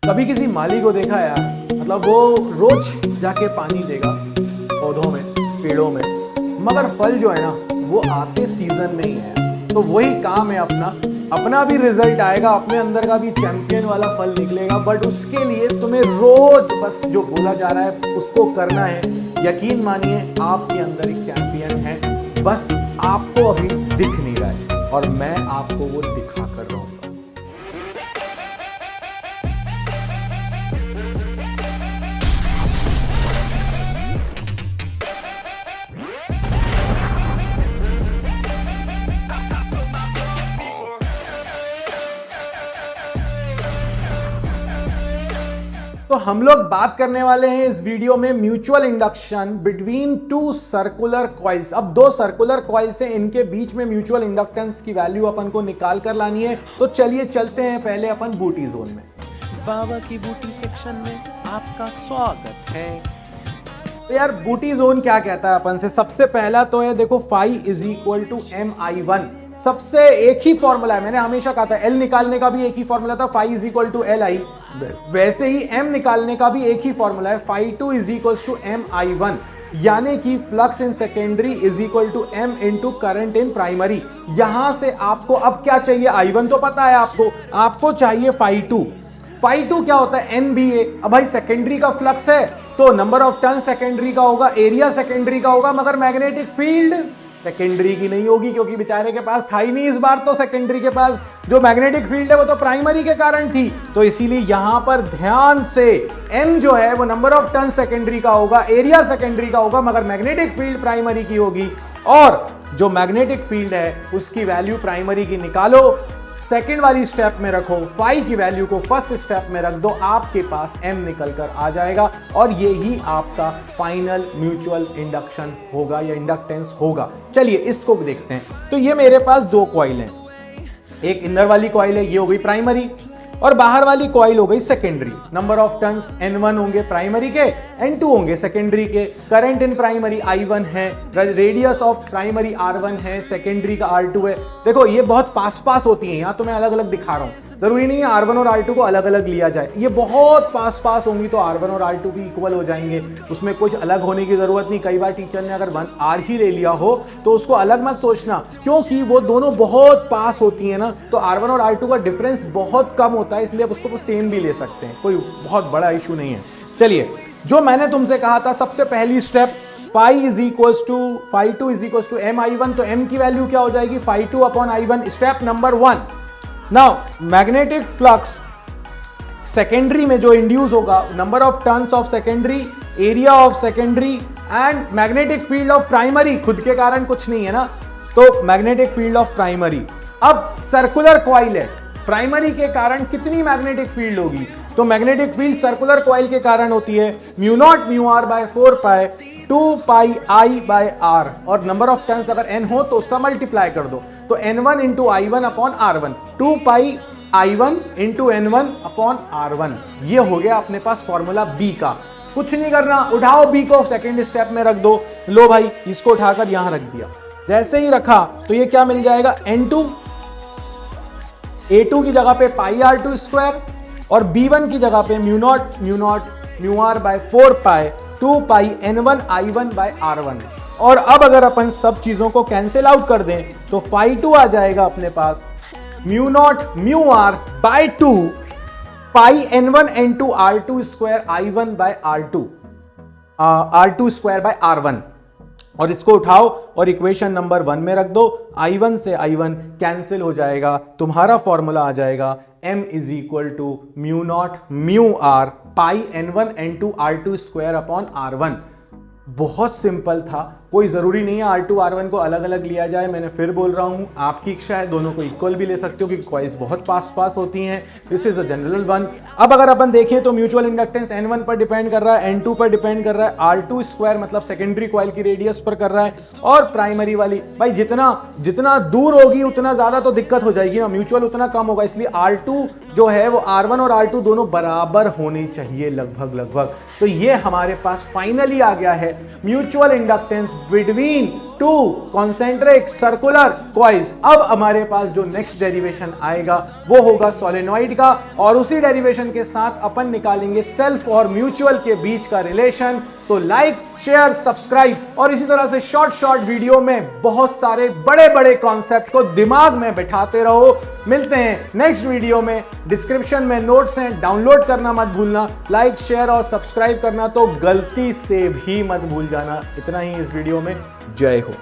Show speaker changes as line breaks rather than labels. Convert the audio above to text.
कभी किसी माली को देखा यार, मतलब वो रोज जाके पानी देगा पौधों में, पेड़ों में, मगर फल जो है ना वो आते सीजन में ही है। तो वही काम है अपना भी रिजल्ट आएगा, अपने अंदर का भी चैंपियन वाला फल निकलेगा, बट उसके लिए तुम्हें रोज बस जो बोला जा रहा है उसको करना है। यकीन मानिए आपके अंदर एक चैंपियन है, बस आपको अभी दिख नहीं रहा है और मैं आपको वो दिखा कर रहूंगा। तो हम लोग बात करने वाले हैं इस वीडियो में mutual induction between two circular coils. अब दो सर्कुलर कॉइल्स हैं, इनके बीच में म्यूचुअल इंडक्टेंस की वैल्यू अपन को निकाल कर लानी है। तो चलिए चलते हैं पहले अपन बूटी जोन में।
बाबा की बूटी सेक्शन में आपका स्वागत है।
तो यार बूटी जोन क्या कहता है अपन से? सबसे पहला तो है देखो phi is equal to MI1। सबसे एक ही फॉर्मूला है, मैंने हमेशा कहा था एल निकालने का भी एक ही फॉर्मूला था, phi is equal to LI। वैसे ही एम निकालने का भी एक ही फॉर्मूला है, phi 2 is equal to MI1, यानी कि flux in secondary is equal to M into current in primary. यहां से आपको अब क्या चाहिए? I1 तो पता है आपको चाहिए फाई 2। फाई 2 क्या होता है? NBA। अब भाई सेकेंडरी का फ्लक्स है तो नंबर ऑफ टर्न सेकेंडरी का होगा, एरिया सेकेंडरी का होगा, मगर मैग्नेटिक फील्ड सेकेंडरी की नहीं होगी, क्योंकि बेचारे के पास था ही नहीं इस बार। तो सेकेंडरी के पास जो मैग्नेटिक फील्ड है वो तो प्राइमरी के कारण थी, तो इसीलिए यहां पर ध्यान से M जो है वो नंबर ऑफ टर्न सेकेंडरी का होगा, एरिया सेकेंडरी का होगा, मगर मैग्नेटिक फील्ड प्राइमरी की होगी। और जो मैग्नेटिक फील्ड है उसकी वैल्यू प्राइमरी की निकालो, सेकेंड वाली स्टेप में रखो, फाई की वैल्यू को फर्स्ट स्टेप में रख दो, आपके पास M निकल कर आ जाएगा और ये ही आपका फाइनल म्यूचुअल इंडक्शन होगा या इंडक्टेंस होगा। चलिए इसको देखते हैं। तो ये मेरे पास दो कॉइल हैं, एक इनर वाली कॉइल है, ये हो गई प्राइमरी, और बाहर वाली कॉइल हो गई secondary. Number of turns N1 होंगे प्राइमरी के, N2 होंगे सेकेंडरी के। करंट इन प्राइमरी I1 है, रेडियस ऑफ प्राइमरी R1 है, सेकेंडरी का R2 है। देखो ये बहुत पास होती हैं, यहाँ तो मैं अलग अलग दिखा रहा हूँ, जरूरी नहीं है R1 और R2 को अलग अलग लिया जाए। ये बहुत पास होंगी तो R1 और R2 भी इक्वल हो जाएंगे, उसमें कुछ अलग होने की जरूरत नहीं। कई बार टीचर ने अगर 1R ही ले लिया हो तो उसको अलग मत सोचना, क्योंकि वो दोनों बहुत पास होती है ना, तो R1 और R2 का डिफरेंस बहुत कम होता है, इसलिए आप उसको तो सेम भी ले सकते हैं, कोई बहुत बड़ा इशू नहीं है। चलिए जो मैंने तुमसे कहा था सबसे पहली step, phi is equals to phi 2 is equals to MI1, तो M की वैल्यू क्या हो जाएगी? Phi 2 upon I1। Step number 1, now magnetic flux secondary में जो इंड्यूस होगा, number of turns of secondary, area of secondary and magnetic field of primary, खुद के कारण कुछ नहीं है ना, तो मैग्नेटिक फील्ड ऑफ प्राइमरी। अब सर्कुलर कॉइल है, प्राइमरी के कारण कितनी मैग्नेटिक फील्ड होगी? तो मैग्नेटिक फील्ड सर्कुलर कॉइल के कारण होती है mu naught mu R by 4 pi 2 pi I by R, और नंबर ऑफ टर्न्स अगर N हो तो उसका मल्टीप्लाई कर दो, तो N1 into I1 upon R1, 2 पाई I1 into N1 upon R1। ये हो गया अपने पास फॉर्मूला B का। कुछ नहीं करना, उठाओ B को सेकेंड स्टेप में रख दो। लो भाई इसको उठाकर यहां रख दिया, जैसे ही रखा तो ये क्या मिल जाएगा? N2, A2 की जगह पे पाई R2 स्क्वायर, और B1 की जगह पे mu naught mu R by 4 pi 2 pi N1 I1 by R1। और अब अगर अपन सब चीजों को कैंसिल आउट कर दें तो फाई 2 आ जाएगा अपने पास mu naught mu R by 2 pi N1 N2 R2 square I1 by R2 square by R1। और इसको उठाओ और इक्वेशन नंबर 1 में रख दो, I1 से I1 कैंसिल हो जाएगा, तुम्हारा फॉर्मूला आ जाएगा M is equal to mu naught mu R pi N1 N2 R2 square upon R1। बहुत सिंपल था, कोई जरूरी नहीं है R2 R1 को अलग अलग लिया जाए। मैंने फिर बोल रहा हूं, आपकी इच्छा है, दोनों को इक्वल भी ले सकते हो क्योंकि कॉइल्स बहुत पास होती हैं। This is a general one. अब अगर अपन देखें तो म्यूचुअल इंडक्टेंस N1 पर डिपेंड कर रहा है, N2 पर डिपेंड कर रहा है, R2 स्क्वायर मतलब सेकेंडरी कॉइल की रेडियस पर कर रहा है, और प्राइमरी वाली भाई जितना दूर होगी उतना ज्यादा तो दिक्कत हो जाएगी ना, म्यूचुअल उतना कम होगा, इसलिए R2 जो है वो R1 और R2 दोनों बराबर होने चाहिए लगभग। तो ये हमारे पास फाइनली आ गया है mutual inductance between two concentric circular coils. अब हमारे पास जो नेक्स्ट डेरिवेशन आएगा वो होगा सोलेनॉइड का, और उसी डेरिवेशन के साथ अपन निकालेंगे सेल्फ और म्यूचुअल के बीच का रिलेशन। तो लाइक, शेयर, सब्सक्राइब और इसी तरह से शॉर्ट वीडियो में बहुत सारे बड़े बड़े कॉन्सेप्ट को दिमाग में बिठाते रहो। मिलते हैं नेक्स्ट वीडियो में। डिस्क्रिप्शन में नोट्स हैं, डाउनलोड करना मत भूलना। लाइक, शेयर और सब्सक्राइब करना तो गलती से भी मत भूल जाना। इतना ही इस वीडियो में। जय हो।